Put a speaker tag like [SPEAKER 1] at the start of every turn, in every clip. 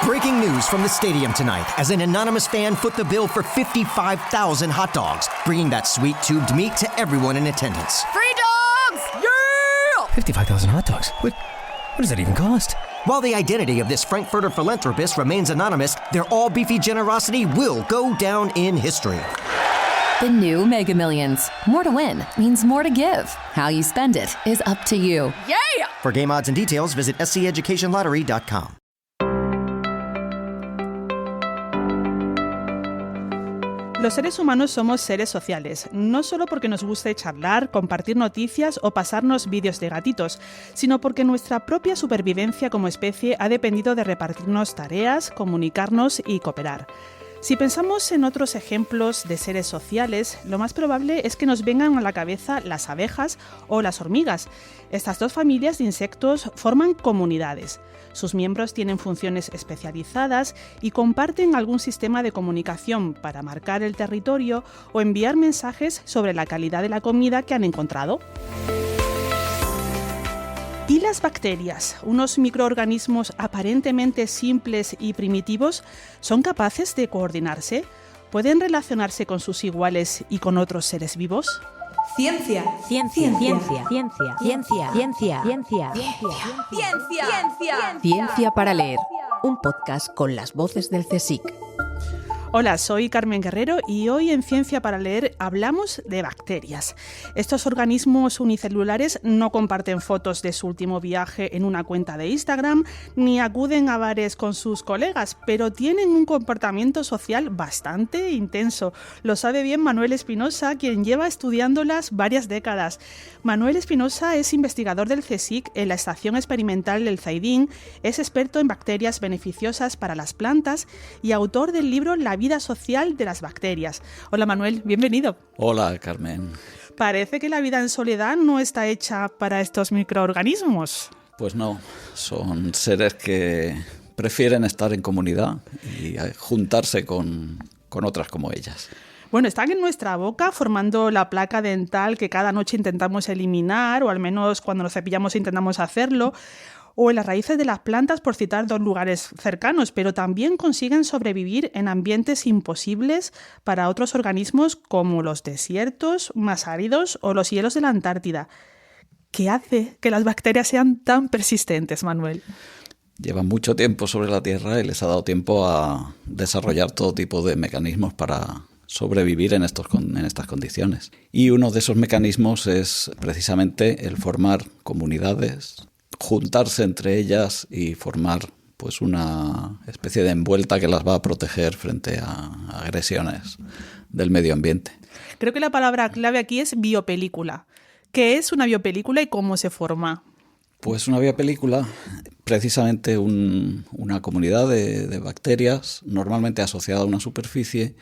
[SPEAKER 1] Breaking news from the stadium tonight as an anonymous fan foot the bill for 55,000 hot dogs, bringing that sweet tubed meat to everyone in attendance.
[SPEAKER 2] Free dogs! Yeah!
[SPEAKER 3] 55,000 hot dogs? What does that even cost?
[SPEAKER 1] While the identity of this Frankfurter philanthropist remains anonymous, their all-beefy generosity will go down in history.
[SPEAKER 2] The new Mega Millions. More to win means more to give. How you spend it is up to you. Yeah!
[SPEAKER 1] For game odds and details, visit sceducationlottery.com.
[SPEAKER 4] Los seres humanos somos seres sociales, no solo porque nos guste charlar, compartir noticias o pasarnos vídeos de gatitos, sino porque nuestra propia supervivencia como especie ha dependido de repartirnos tareas, comunicarnos y cooperar. Si pensamos en otros ejemplos de seres sociales, lo más probable es que nos vengan a la cabeza las abejas o las hormigas. Estas dos familias de insectos forman comunidades. Sus miembros tienen funciones especializadas y comparten algún sistema de comunicación para marcar el territorio o enviar mensajes sobre la calidad de la comida que han encontrado. ¿Y las bacterias, unos microorganismos aparentemente simples y primitivos, son capaces de coordinarse? ¿Pueden relacionarse con sus iguales y con otros seres vivos?
[SPEAKER 5] Ciencia.
[SPEAKER 6] Ciencia. Ciencia. Ciencia. Ciencia. Ciencia. Ciencia.
[SPEAKER 5] Ciencia.
[SPEAKER 6] Ciencia para leer. Un podcast con las voces del CSIC.
[SPEAKER 4] Hola, soy Carmen Guerrero y hoy en Ciencia para Leer hablamos de bacterias. Estos organismos unicelulares no comparten fotos de su último viaje en una cuenta de Instagram ni acuden a bares con sus colegas, pero tienen un comportamiento social bastante intenso. Lo sabe bien Manuel Espinosa, quien lleva estudiándolas varias décadas. Manuel Espinosa es investigador del CSIC en la Estación Experimental del Zaidín, es experto en bacterias beneficiosas para las plantas y autor del libro La vida social de las bacterias. Hola Manuel, bienvenido.
[SPEAKER 7] Hola Carmen.
[SPEAKER 4] Parece que la vida en soledad no está hecha para estos microorganismos.
[SPEAKER 7] Pues no, son seres que prefieren estar en comunidad y juntarse con otras como ellas.
[SPEAKER 4] Bueno, están en nuestra boca formando la placa dental que cada noche intentamos eliminar, o al menos cuando nos cepillamos intentamos hacerlo, o en las raíces de las plantas, por citar dos lugares cercanos, pero también consiguen sobrevivir en ambientes imposibles para otros organismos como los desiertos más áridos o los hielos de la Antártida. ¿Qué hace que las bacterias sean tan persistentes, Manuel?
[SPEAKER 7] Llevan mucho tiempo sobre la Tierra y les ha dado tiempo a desarrollar todo tipo de mecanismos para sobrevivir en estas condiciones. Y uno de esos mecanismos es precisamente el formar comunidades, juntarse entre ellas y formar pues una especie de envuelta que las va a proteger frente a agresiones del medio ambiente.
[SPEAKER 4] Creo que la palabra clave aquí es biopelícula. ¿Qué es una biopelícula y cómo se forma?
[SPEAKER 7] Pues una biopelícula, precisamente una comunidad de bacterias normalmente asociada a una superficie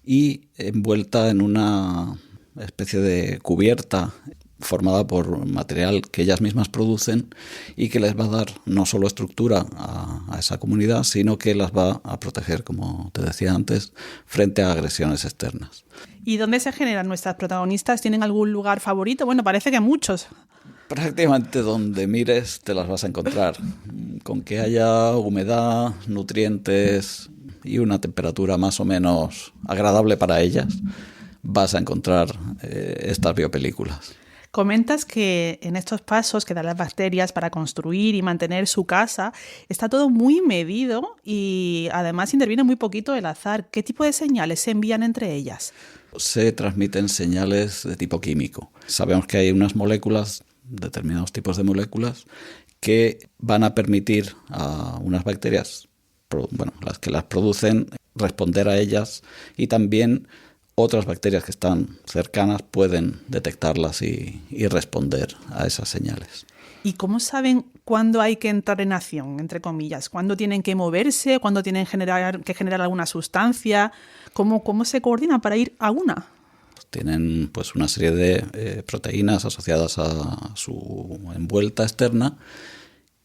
[SPEAKER 7] y envuelta en una especie de cubierta formada por material que ellas mismas producen y que les va a dar no solo estructura a esa comunidad, sino que las va a proteger, como te decía antes, frente a agresiones externas.
[SPEAKER 4] ¿Y dónde se generan nuestras protagonistas? ¿Tienen algún lugar favorito? Bueno, parece que muchos.
[SPEAKER 7] Prácticamente donde mires te las vas a encontrar. Con que haya humedad, nutrientes y una temperatura más o menos agradable para ellas, vas a encontrar estas biopelículas.
[SPEAKER 4] Comentas que en estos pasos que dan las bacterias para construir y mantener su casa, está todo muy medido y además interviene muy poquito el azar. ¿Qué tipo de señales se envían entre ellas?
[SPEAKER 7] Se transmiten señales de tipo químico. Sabemos que hay unas moléculas, determinados tipos de moléculas, que van a permitir a unas bacterias, las que las producen, responder a ellas, y también otras bacterias que están cercanas pueden detectarlas y responder a esas señales.
[SPEAKER 4] ¿Y cómo saben cuándo hay que entrar en acción, entre comillas? ¿Cuándo tienen que moverse? ¿Cuándo tienen que generar alguna sustancia? ¿Cómo se coordinan para ir a una?
[SPEAKER 7] Tienen pues una serie de proteínas asociadas a su envuelta externa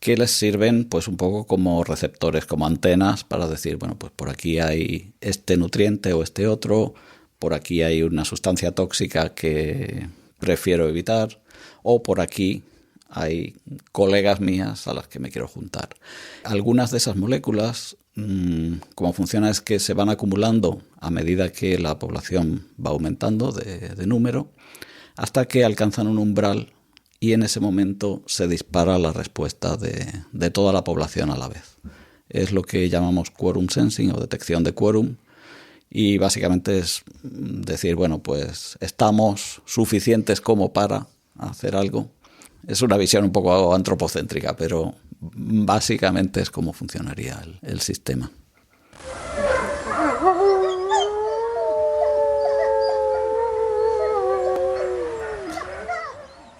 [SPEAKER 7] que les sirven pues un poco como receptores, como antenas para decir, bueno, pues por aquí hay este nutriente o este otro, por aquí hay una sustancia tóxica que prefiero evitar, o por aquí hay colegas mías a las que me quiero juntar. Algunas de esas moléculas, como funciona es que se van acumulando a medida que la población va aumentando de número, hasta que alcanzan un umbral y en ese momento se dispara la respuesta de toda la población a la vez. Es lo que llamamos quorum sensing o detección de quórum, y básicamente es decir, bueno, pues estamos suficientes como para hacer algo. Es una visión un poco antropocéntrica, pero básicamente es como funcionaría el sistema.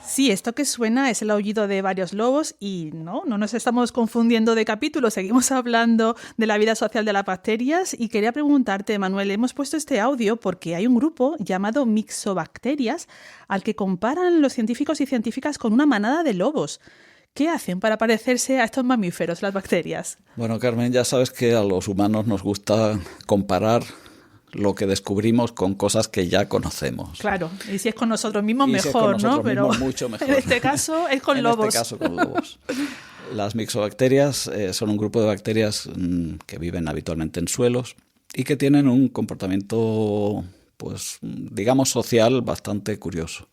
[SPEAKER 4] Sí, esto que suena es el aullido de varios lobos y no nos estamos confundiendo de capítulo, seguimos hablando de la vida social de las bacterias y quería preguntarte, Manuel, hemos puesto este audio porque hay un grupo llamado Mixobacterias al que comparan los científicos y científicas con una manada de lobos. ¿Qué hacen para parecerse a estos mamíferos, las bacterias?
[SPEAKER 7] Bueno, Carmen, ya sabes que a los humanos nos gusta comparar lo que descubrimos con cosas que ya conocemos.
[SPEAKER 4] Claro, y si es con nosotros mismos,
[SPEAKER 7] mejor,
[SPEAKER 4] si es con nosotros
[SPEAKER 7] ¿no? Pero mismos, mucho mejor.
[SPEAKER 4] En este caso es con lobos.
[SPEAKER 7] En este caso con lobos. Las mixobacterias son un grupo de bacterias que viven habitualmente en suelos y que tienen un comportamiento, pues digamos, social bastante curioso.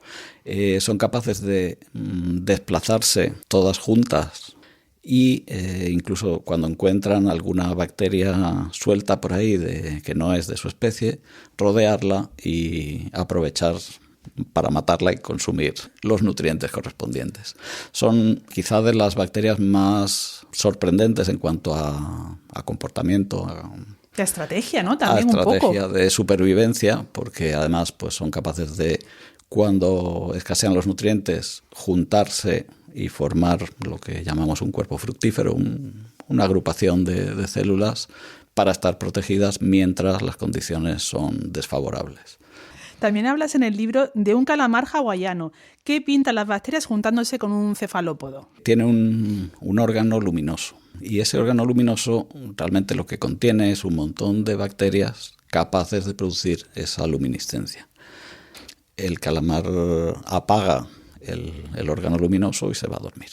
[SPEAKER 7] Son capaces de desplazarse todas juntas y incluso cuando encuentran alguna bacteria suelta por ahí que no es de su especie, rodearla y aprovechar para matarla y consumir los nutrientes correspondientes. Son quizá de las bacterias más sorprendentes en cuanto a comportamiento,
[SPEAKER 4] de estrategia, ¿no? También
[SPEAKER 7] a estrategia
[SPEAKER 4] un poco.
[SPEAKER 7] De supervivencia, porque además pues son capaces de, cuando escasean los nutrientes, juntarse y formar lo que llamamos un cuerpo fructífero, una agrupación de células para estar protegidas mientras las condiciones son desfavorables.
[SPEAKER 4] También hablas en el libro de un calamar hawaiano. ¿Qué pintan las bacterias juntándose con un cefalópodo?
[SPEAKER 7] Tiene un órgano luminoso y ese órgano luminoso realmente lo que contiene es un montón de bacterias capaces de producir esa luminiscencia. El calamar apaga el órgano luminoso y se va a dormir.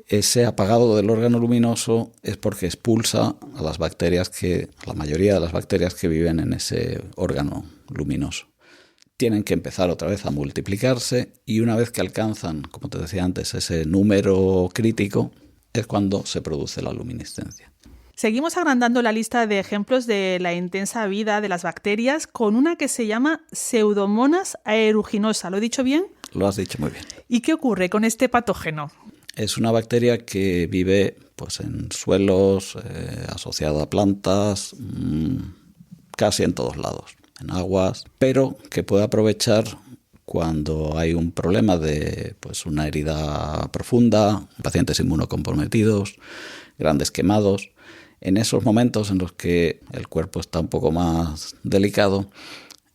[SPEAKER 7] Ese apagado del órgano luminoso es porque expulsa a las bacterias la mayoría de las bacterias que viven en ese órgano luminoso. Tienen que empezar otra vez a multiplicarse y una vez que alcanzan, como te decía antes, ese número crítico, es cuando se produce la luminiscencia.
[SPEAKER 4] Seguimos agrandando la lista de ejemplos de la intensa vida de las bacterias con una que se llama Pseudomonas aeruginosa. ¿Lo he dicho bien?
[SPEAKER 7] Lo has dicho muy bien.
[SPEAKER 4] ¿Y qué ocurre con este patógeno?
[SPEAKER 7] Es una bacteria que vive pues, en suelos, asociada a plantas, casi en todos lados, en aguas, pero que puede aprovechar cuando hay un problema de pues, una herida profunda, pacientes inmunocomprometidos, grandes quemados. En esos momentos en los que el cuerpo está un poco más delicado,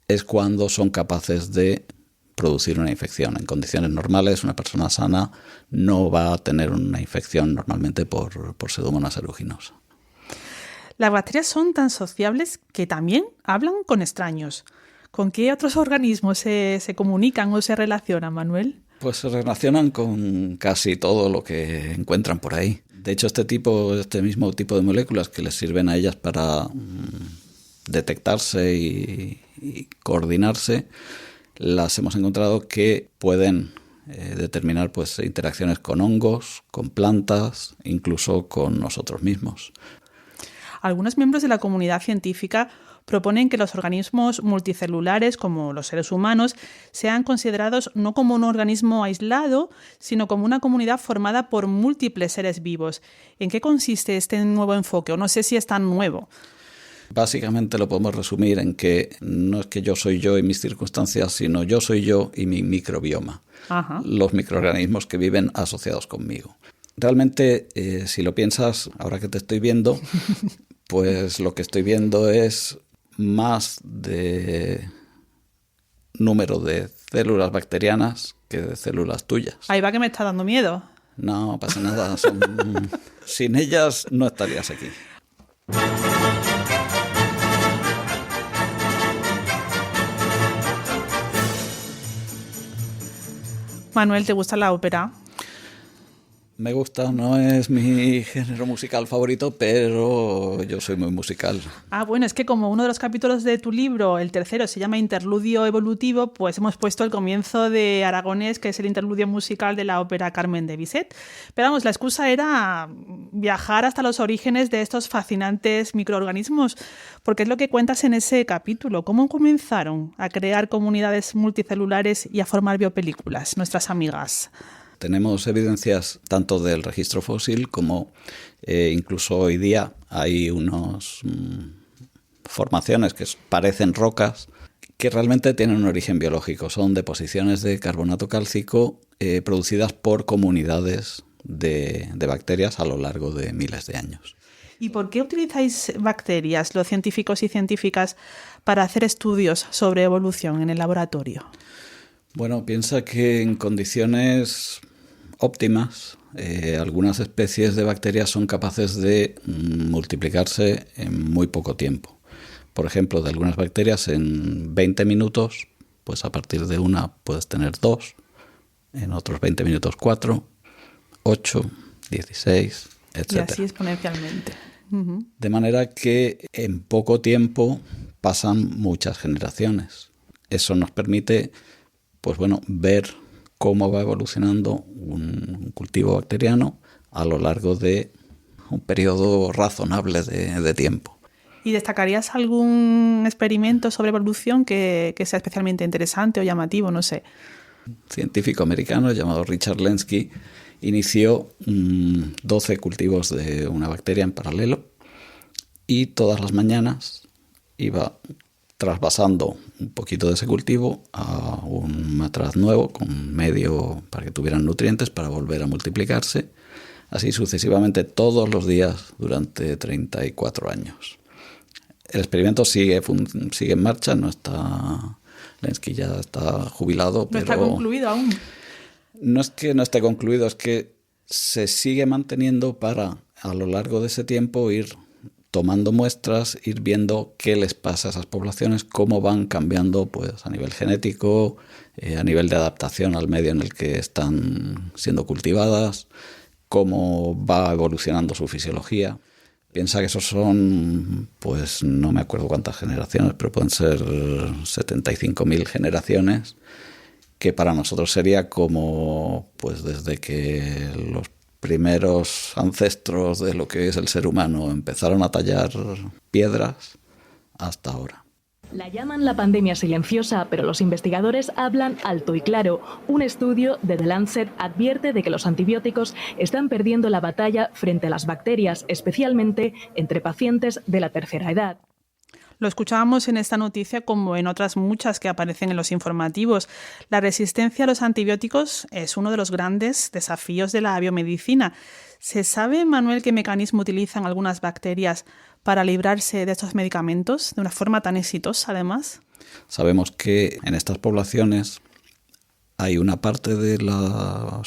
[SPEAKER 7] es cuando son capaces de producir una infección. En condiciones normales, una persona sana no va a tener una infección normalmente por Pseudomonas aeruginosa.
[SPEAKER 4] Las bacterias son tan sociables que también hablan con extraños. ¿Con qué otros organismos se comunican o se relacionan, Manuel?
[SPEAKER 7] Pues se relacionan con casi todo lo que encuentran por ahí. De hecho, este mismo tipo de moléculas que les sirven a ellas para detectarse y coordinarse, las hemos encontrado que pueden determinar pues, interacciones con hongos, con plantas, incluso con nosotros mismos.
[SPEAKER 4] Algunos miembros de la comunidad científica proponen que los organismos multicelulares, como los seres humanos, sean considerados no como un organismo aislado, sino como una comunidad formada por múltiples seres vivos. ¿En qué consiste este nuevo enfoque? O no sé si es tan nuevo.
[SPEAKER 7] Básicamente lo podemos resumir en que no es que yo soy yo y mis circunstancias, sino yo soy yo y mi microbioma. Ajá. Los microorganismos que viven asociados conmigo. Realmente, si lo piensas, ahora que te estoy viendo, pues lo que estoy viendo es más de número de células bacterianas que de células tuyas.
[SPEAKER 4] Ahí va que me está dando miedo.
[SPEAKER 7] No pasa nada. Sin ellas no estarías aquí.
[SPEAKER 4] Manuel, ¿te gusta la ópera?
[SPEAKER 7] Me gusta, no es mi género musical favorito, pero yo soy muy musical.
[SPEAKER 4] Ah, bueno, es que como uno de los capítulos de tu libro, el tercero, se llama Interludio Evolutivo, pues hemos puesto el comienzo de Aragonés, que es el interludio musical de la ópera Carmen de Bizet. Pero vamos, la excusa era viajar hasta los orígenes de estos fascinantes microorganismos, porque es lo que cuentas en ese capítulo. ¿Cómo comenzaron a crear comunidades multicelulares y a formar biopelículas, nuestras amigas?
[SPEAKER 7] Tenemos evidencias tanto del registro fósil como incluso hoy día hay unas formaciones que parecen rocas que realmente tienen un origen biológico. Son deposiciones de carbonato cálcico producidas por comunidades de bacterias a lo largo de miles de años.
[SPEAKER 4] ¿Y por qué utilizáis bacterias, los científicos y científicas, para hacer estudios sobre evolución en el laboratorio?
[SPEAKER 7] Bueno, piensa que en condiciones óptimas, algunas especies de bacterias son capaces de multiplicarse en muy poco tiempo. Por ejemplo, de algunas bacterias en 20 minutos, pues a partir de una puedes tener 2, en otros 20 minutos 4, 8, 16, etc.
[SPEAKER 4] Y así exponencialmente. Uh-huh.
[SPEAKER 7] De manera que en poco tiempo pasan muchas generaciones. Eso nos permite, pues bueno, ver cómo va evolucionando un cultivo bacteriano a lo largo de un periodo razonable de tiempo.
[SPEAKER 4] ¿Y destacarías algún experimento sobre evolución que sea especialmente interesante o llamativo? No sé.
[SPEAKER 7] Un científico americano llamado Richard Lenski inició 12 cultivos de una bacteria en paralelo y todas las mañanas iba trasvasando un poquito de ese cultivo a un matraz nuevo con medio para que tuvieran nutrientes para volver a multiplicarse, así sucesivamente todos los días durante 34 años. El experimento sigue en marcha, no está, Lenski ya está jubilado.
[SPEAKER 4] No está concluido aún.
[SPEAKER 7] No es que no esté concluido, es que se sigue manteniendo para a lo largo de ese tiempo ir tomando muestras, ir viendo qué les pasa a esas poblaciones, cómo van cambiando pues, a nivel genético, a nivel de adaptación al medio en el que están siendo cultivadas, cómo va evolucionando su fisiología. Piensa que esos son, pues no me acuerdo cuántas generaciones, pero pueden ser 75.000 generaciones, que para nosotros sería como pues desde que los primeros ancestros de lo que es el ser humano empezaron a tallar piedras hasta ahora.
[SPEAKER 5] La llaman la pandemia silenciosa, pero los investigadores hablan alto y claro. Un estudio de The Lancet advierte de que los antibióticos están perdiendo la batalla frente a las bacterias, especialmente entre pacientes de la tercera edad.
[SPEAKER 4] Lo escuchábamos en esta noticia como en otras muchas que aparecen en los informativos. La resistencia a los antibióticos es uno de los grandes desafíos de la biomedicina. ¿Se sabe, Manuel, qué mecanismo utilizan algunas bacterias para librarse de estos medicamentos de una forma tan exitosa, además?
[SPEAKER 7] Sabemos que en estas poblaciones hay una parte de la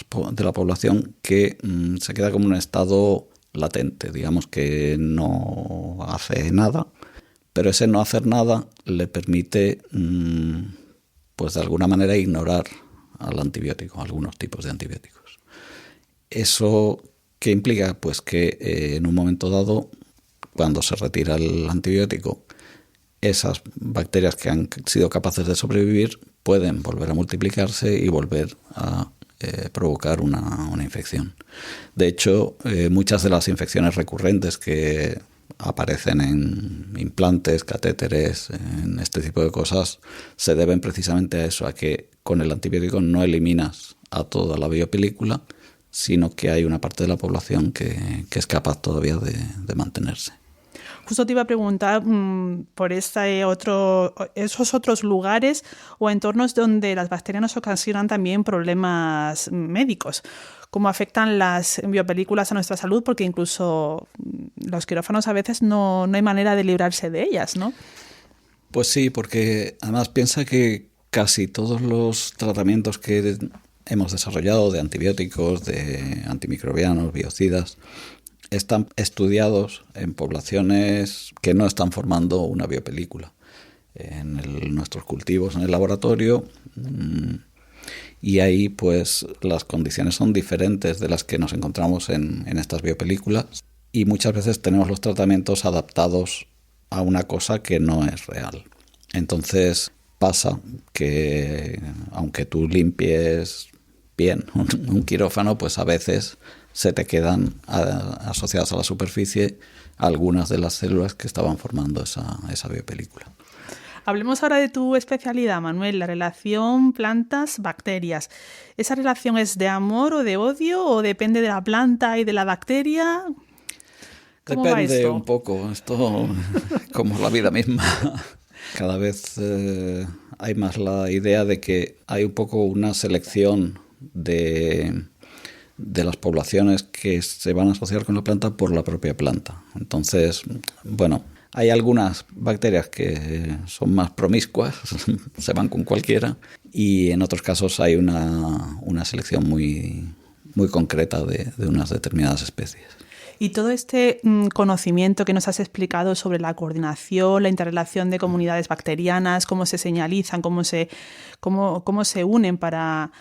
[SPEAKER 7] población que se queda como en un estado latente, digamos que no hace nada. Pero ese no hacer nada le permite, pues de alguna manera, ignorar al antibiótico, algunos tipos de antibióticos. ¿Eso qué implica? Pues que en un momento dado, cuando se retira el antibiótico, esas bacterias que han sido capaces de sobrevivir pueden volver a multiplicarse y volver a provocar una infección. De hecho, muchas de las infecciones recurrentes que aparecen en implantes, catéteres, en este tipo de cosas, se deben precisamente a eso, a que con el antibiótico no eliminas a toda la biopelícula, sino que hay una parte de la población que es capaz todavía de mantenerse.
[SPEAKER 4] Justo te iba a preguntar por esos otros lugares o entornos donde las bacterias nos ocasionan también problemas médicos. ¿Cómo afectan las biopelículas a nuestra salud? Porque incluso los quirófanos a veces no hay manera de librarse de ellas, ¿no?
[SPEAKER 7] Pues sí, porque además piensa que casi todos los tratamientos que hemos desarrollado de antibióticos, de antimicrobianos, biocidas, están estudiados en poblaciones que no están formando una biopelícula. En nuestros cultivos en el laboratorio y ahí pues las condiciones son diferentes de las que nos encontramos en estas biopelículas y muchas veces tenemos los tratamientos adaptados a una cosa que no es real. Entonces pasa que aunque tú limpies bien un quirófano, pues a veces se te quedan asociadas a la superficie algunas de las células que estaban formando esa biopelícula.
[SPEAKER 4] Hablemos ahora de tu especialidad, Manuel, la relación plantas-bacterias. ¿Esa relación es de amor o de odio o depende de la planta y de la bacteria? ¿Cómo va
[SPEAKER 7] Depende
[SPEAKER 4] esto?
[SPEAKER 7] un poco, esto como la vida misma. Cada vez hay más la idea de que hay un poco una selección de las poblaciones que se van a asociar con la planta por la propia planta. Entonces, bueno, hay algunas bacterias que son más promiscuas, se van con cualquiera, y en otros casos hay una selección muy, muy concreta de unas determinadas especies.
[SPEAKER 4] Y todo este conocimiento que nos has explicado sobre la coordinación, la interrelación de comunidades bacterianas, cómo se señalizan, cómo se unen para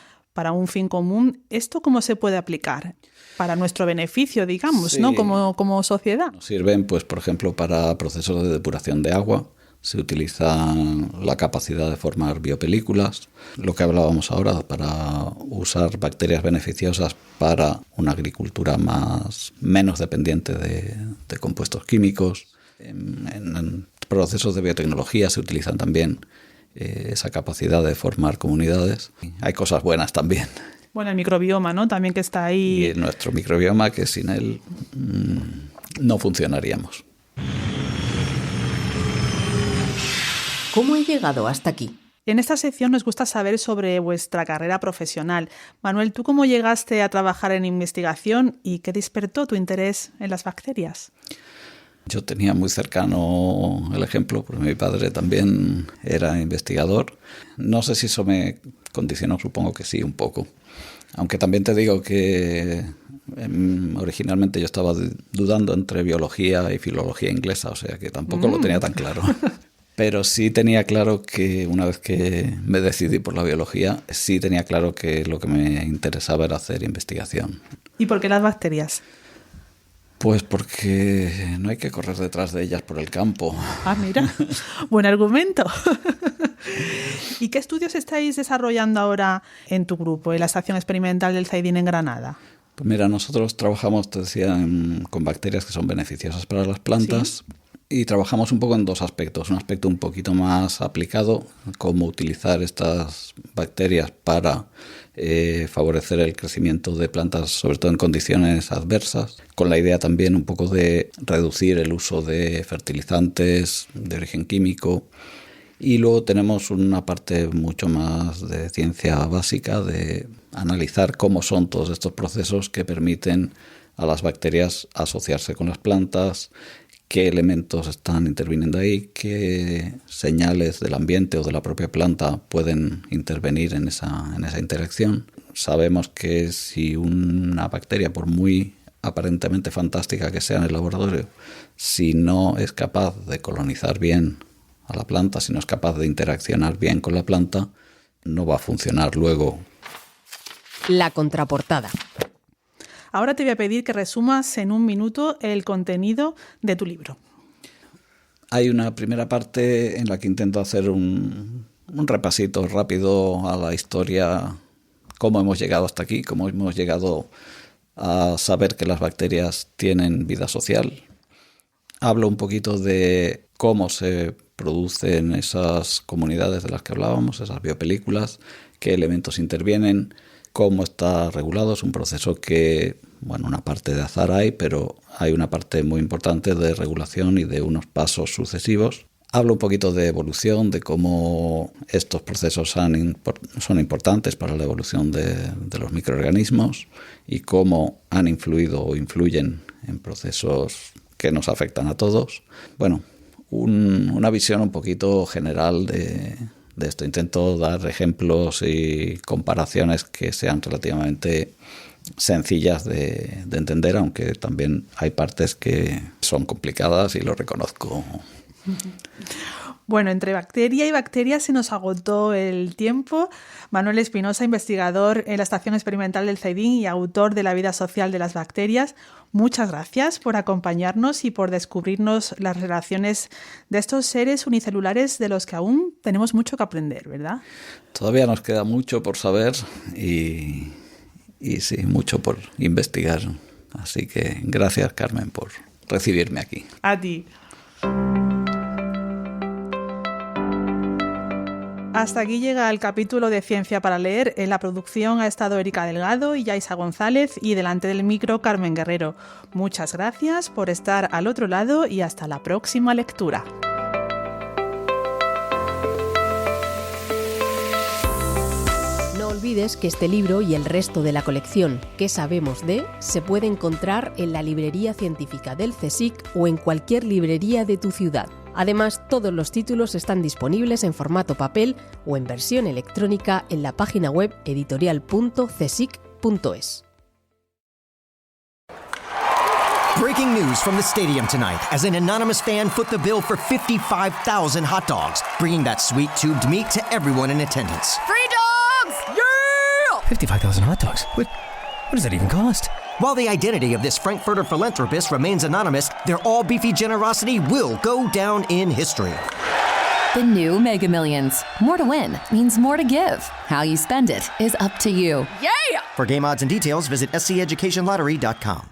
[SPEAKER 4] un fin común, ¿esto cómo se puede aplicar? Para nuestro beneficio, digamos,
[SPEAKER 7] sí,
[SPEAKER 4] ¿no? Como sociedad.
[SPEAKER 7] Nos sirven, pues, por ejemplo, para procesos de depuración de agua. Se utiliza la capacidad de formar biopelículas, lo que hablábamos ahora, para usar bacterias beneficiosas para una agricultura menos dependiente de compuestos químicos. En procesos de biotecnología se utilizan también esa capacidad de formar comunidades. Hay cosas buenas también.
[SPEAKER 4] Bueno, el microbioma, ¿no? También que está ahí.
[SPEAKER 7] Y nuestro microbioma, que sin él no funcionaríamos.
[SPEAKER 6] ¿Cómo he llegado hasta aquí?
[SPEAKER 4] En esta sección nos gusta saber sobre vuestra carrera profesional. Manuel, ¿tú cómo llegaste a trabajar en investigación y qué despertó tu interés en las bacterias?
[SPEAKER 7] Yo tenía muy cercano el ejemplo, porque mi padre también era investigador. No sé si eso me condicionó, supongo que sí, un poco. Aunque también te digo que originalmente yo estaba dudando entre biología y filología inglesa, o sea que tampoco lo tenía tan claro. Pero sí tenía claro que una vez que me decidí por la biología, sí tenía claro que lo que me interesaba era hacer investigación.
[SPEAKER 4] ¿Y por qué las bacterias?
[SPEAKER 7] Pues porque no hay que correr detrás de ellas por el campo.
[SPEAKER 4] Ah, mira, buen argumento. ¿Y qué estudios estáis desarrollando ahora en tu grupo, en la Estación Experimental del Zaidín en Granada?
[SPEAKER 7] Pues mira, nosotros trabajamos, te decía, con bacterias que son beneficiosas para las plantas. ¿Sí? Y trabajamos un poco en dos aspectos. Un aspecto un poquito más aplicado, cómo utilizar estas bacterias para favorecer el crecimiento de plantas, sobre todo en condiciones adversas, con la idea también un poco de reducir el uso de fertilizantes de origen químico. Y luego tenemos una parte mucho más de ciencia básica, de analizar cómo son todos estos procesos que permiten a las bacterias asociarse con las plantas, qué elementos están interviniendo ahí, qué señales del ambiente o de la propia planta pueden intervenir en esa interacción. Sabemos que si una bacteria, por muy aparentemente fantástica que sea en el laboratorio, si no es capaz de colonizar bien a la planta, si no es capaz de interaccionar bien con la planta, no va a funcionar luego.
[SPEAKER 6] La contraportada.
[SPEAKER 4] Ahora te voy a pedir que resumas en 1 minuto el contenido de tu libro.
[SPEAKER 7] Hay una primera parte en la que intento hacer un repasito rápido a la historia, cómo hemos llegado hasta aquí, cómo hemos llegado a saber que las bacterias tienen vida social. Hablo un poquito de cómo se producen esas comunidades de las que hablábamos, esas biopelículas, qué elementos intervienen, cómo está regulado. Es un proceso que, bueno, una parte de azar hay, pero hay una parte muy importante de regulación y de unos pasos sucesivos. Hablo un poquito de evolución, de cómo estos procesos son importantes para la evolución de los microorganismos y cómo han influido o influyen en procesos que nos afectan a todos. Bueno, una visión un poquito general de esto. Intento dar ejemplos y comparaciones que sean relativamente sencillas de entender, aunque también hay partes que son complicadas y lo reconozco.
[SPEAKER 4] Bueno, entre bacteria y bacteria se nos agotó el tiempo. Manuel Espinosa, investigador en la Estación Experimental del CEDIN y autor de La vida social de las bacterias, muchas gracias por acompañarnos y por descubrirnos las relaciones de estos seres unicelulares de los que aún tenemos mucho que aprender, ¿verdad?
[SPEAKER 7] Todavía nos queda mucho por saber y sí, mucho por investigar. Así que gracias, Carmen, por recibirme aquí.
[SPEAKER 4] A ti. Hasta aquí llega el capítulo de Ciencia para Leer. En la producción ha estado Erika Delgado y Yaisa González y delante del micro Carmen Guerrero. Muchas gracias por estar al otro lado y hasta la próxima lectura.
[SPEAKER 6] No olvides que este libro y el resto de la colección ¿Qué sabemos de? Se puede encontrar en la librería científica del CSIC o en cualquier librería de tu ciudad. Además, todos los títulos están disponibles en formato papel o en versión electrónica en la página web editorial.csic.es.
[SPEAKER 1] Breaking news from the stadium tonight as an anonymous fan foot the bill for 55,000 hot dogs, bringing that sweet tubed meat to everyone in attendance.
[SPEAKER 3] Free dogs! Yeah! 55,000 hot dogs? What does that even cost?
[SPEAKER 1] While the identity of this Frankfurter philanthropist remains anonymous, their all-beefy generosity will go down in history.
[SPEAKER 2] The new Mega Millions. More to win means more to give. How you spend it is up to you.
[SPEAKER 1] For game odds and details, visit sceducationlottery.com.